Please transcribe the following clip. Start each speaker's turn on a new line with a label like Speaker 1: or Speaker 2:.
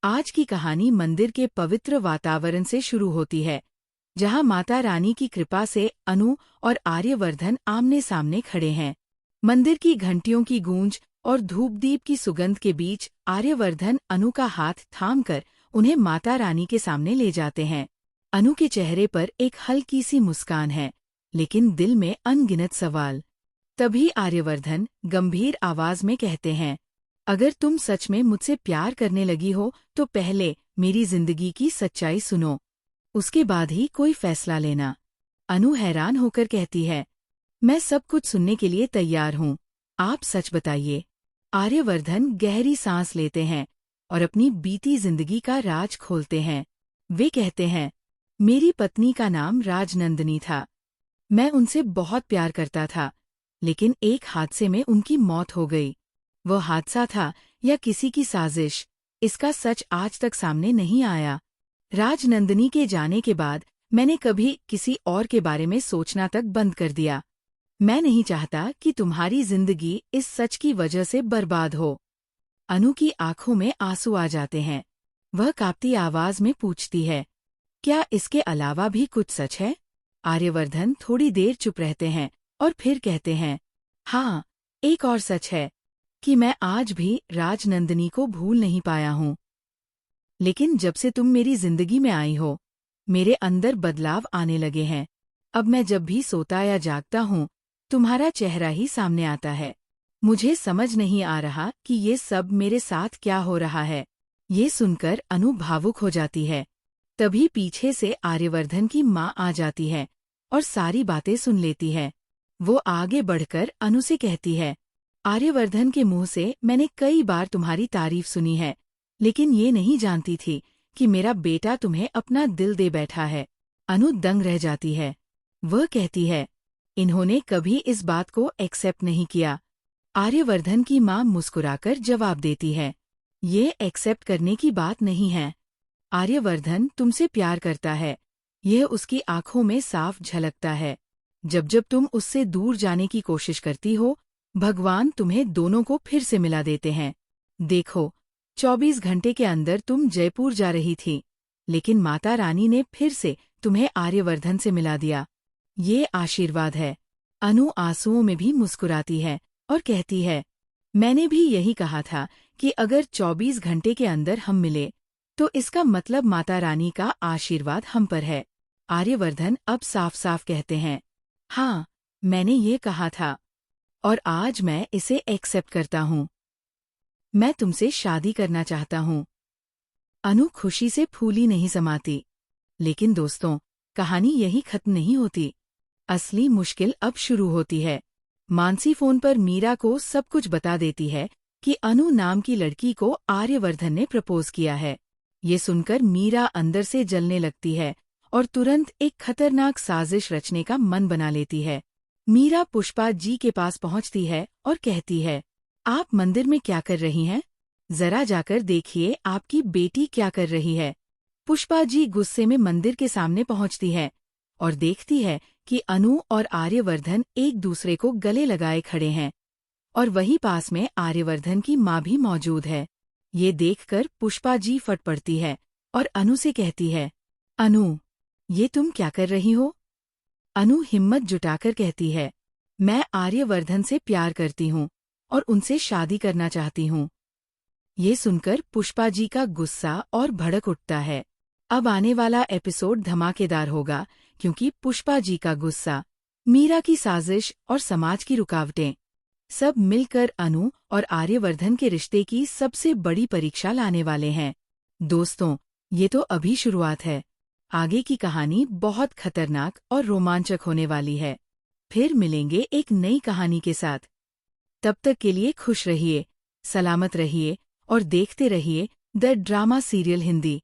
Speaker 1: आज की कहानी मंदिर के पवित्र वातावरण से शुरू होती है, जहां माता रानी की कृपा से अनु और आर्यवर्धन आमने सामने खड़े हैं। मंदिर की घंटियों की गूंज और धूपदीप की सुगंध के बीच आर्यवर्धन अनु का हाथ थामकर उन्हें माता रानी के सामने ले जाते हैं। अनु के चेहरे पर एक हल्की सी मुस्कान है, लेकिन दिल में अनगिनत सवाल। तभी आर्यवर्धन गंभीर आवाज में कहते हैं, अगर तुम सच में मुझसे प्यार करने लगी हो तो पहले मेरी जिंदगी की सच्चाई सुनो, उसके बाद ही कोई फैसला लेना। अनु हैरान होकर कहती है, मैं सब कुछ सुनने के लिए तैयार हूँ, आप सच बताइए। आर्यवर्धन गहरी सांस लेते हैं और अपनी बीती जिंदगी का राज खोलते हैं। वे कहते हैं, मेरी पत्नी का नाम राजनंदिनी था। मैं उनसे बहुत प्यार करता था, लेकिन एक हादसे में उनकी मौत हो गई। वो हादसा था या किसी की साजिश, इसका सच आज तक सामने नहीं आया। राजनंदिनी के जाने के बाद मैंने कभी किसी और के बारे में सोचना तक बंद कर दिया। मैं नहीं चाहता कि तुम्हारी जिंदगी इस सच की वजह से बर्बाद हो। अनु की आंखों में आंसू आ जाते हैं। वह कांपती आवाज में पूछती है, क्या इसके अलावा भी कुछ सच है? आर्यवर्धन थोड़ी देर चुप रहते हैं और फिर कहते हैं, हाँ, एक और सच है कि मैं आज भी राजनंदिनी को भूल नहीं पाया हूँ। लेकिन जब से तुम मेरी जिंदगी में आई हो, मेरे अंदर बदलाव आने लगे हैं। अब मैं जब भी सोता या जागता हूँ, तुम्हारा चेहरा ही सामने आता है। मुझे समझ नहीं आ रहा कि ये सब मेरे साथ क्या हो रहा है। ये सुनकर अनु भावुक हो जाती है। तभी पीछे से आर्यवर्धन की माँ आ जाती है और सारी बातें सुन लेती है। वो आगे बढ़कर अनु से कहती है, आर्यवर्धन के मुंह से मैंने कई बार तुम्हारी तारीफ सुनी है, लेकिन ये नहीं जानती थी कि मेरा बेटा तुम्हें अपना दिल दे बैठा है। अनु दंग रह जाती है। वह कहती है, इन्होंने कभी इस बात को एक्सेप्ट नहीं किया। आर्यवर्धन की माँ मुस्कुराकर जवाब देती है, ये एक्सेप्ट करने की बात नहीं है। आर्यवर्धन तुमसे प्यार करता है, यह उसकी आंखों में साफ झलकता है। जब जब तुम उससे दूर जाने की कोशिश करती हो, भगवान तुम्हें दोनों को फिर से मिला देते हैं। देखो, 24 घंटे के अंदर तुम जयपुर जा रही थी, लेकिन माता रानी ने फिर से तुम्हें आर्यवर्धन से मिला दिया। ये आशीर्वाद है। अनु आंसुओं में भी मुस्कुराती है और कहती है, मैंने भी यही कहा था कि अगर 24 घंटे के अंदर हम मिले, तो इसका मतलब माता रानी का आशीर्वाद हम पर है। आर्यवर्धन अब साफ साफ कहते हैं, हाँ, मैंने ये कहा था और आज मैं इसे एक्सेप्ट करता हूँ। मैं तुमसे शादी करना चाहता हूँ। अनु खुशी से फूली नहीं समाती। लेकिन दोस्तों, कहानी यही खत्म नहीं होती। असली मुश्किल अब शुरू होती है। मानसी फोन पर मीरा को सब कुछ बता देती है कि अनु नाम की लड़की को आर्यवर्धन ने प्रपोज किया है। ये सुनकर मीरा अंदर से जलने लगती है और तुरंत एक खतरनाक साजिश रचने का मन बना लेती है। मीरा पुष्पा जी के पास पहुंचती है और कहती है, आप मंदिर में क्या कर रही हैं? जरा जाकर देखिए आपकी बेटी क्या कर रही है। पुष्पा जी गुस्से में मंदिर के सामने पहुंचती है और देखती है कि अनु और आर्यवर्धन एक दूसरे को गले लगाए खड़े हैं और वहीं पास में आर्यवर्धन की माँ भी मौजूद है। ये देखकर पुष्पा जी फट पड़ती है और अनु से कहती है, अनु, ये तुम क्या कर रही हो? अनु हिम्मत जुटाकर कहती है, मैं आर्यवर्धन से प्यार करती हूँ और उनसे शादी करना चाहती हूँ। ये सुनकर पुष्पा जी का गुस्सा और भड़क उठता है। अब आने वाला एपिसोड धमाकेदार होगा, क्योंकि पुष्पा जी का गुस्सा, मीरा की साजिश और समाज की रुकावटें सब मिलकर अनु और आर्यवर्धन के रिश्ते की सबसे बड़ी परीक्षा लाने वाले हैं। दोस्तों, ये तो अभी शुरुआत है। आगे की कहानी बहुत खतरनाक और रोमांचक होने वाली है। फिर मिलेंगे एक नई कहानी के साथ। तब तक के लिए खुश रहिए, सलामत रहिए और देखते रहिए द ड्रामा सीरियल हिंदी।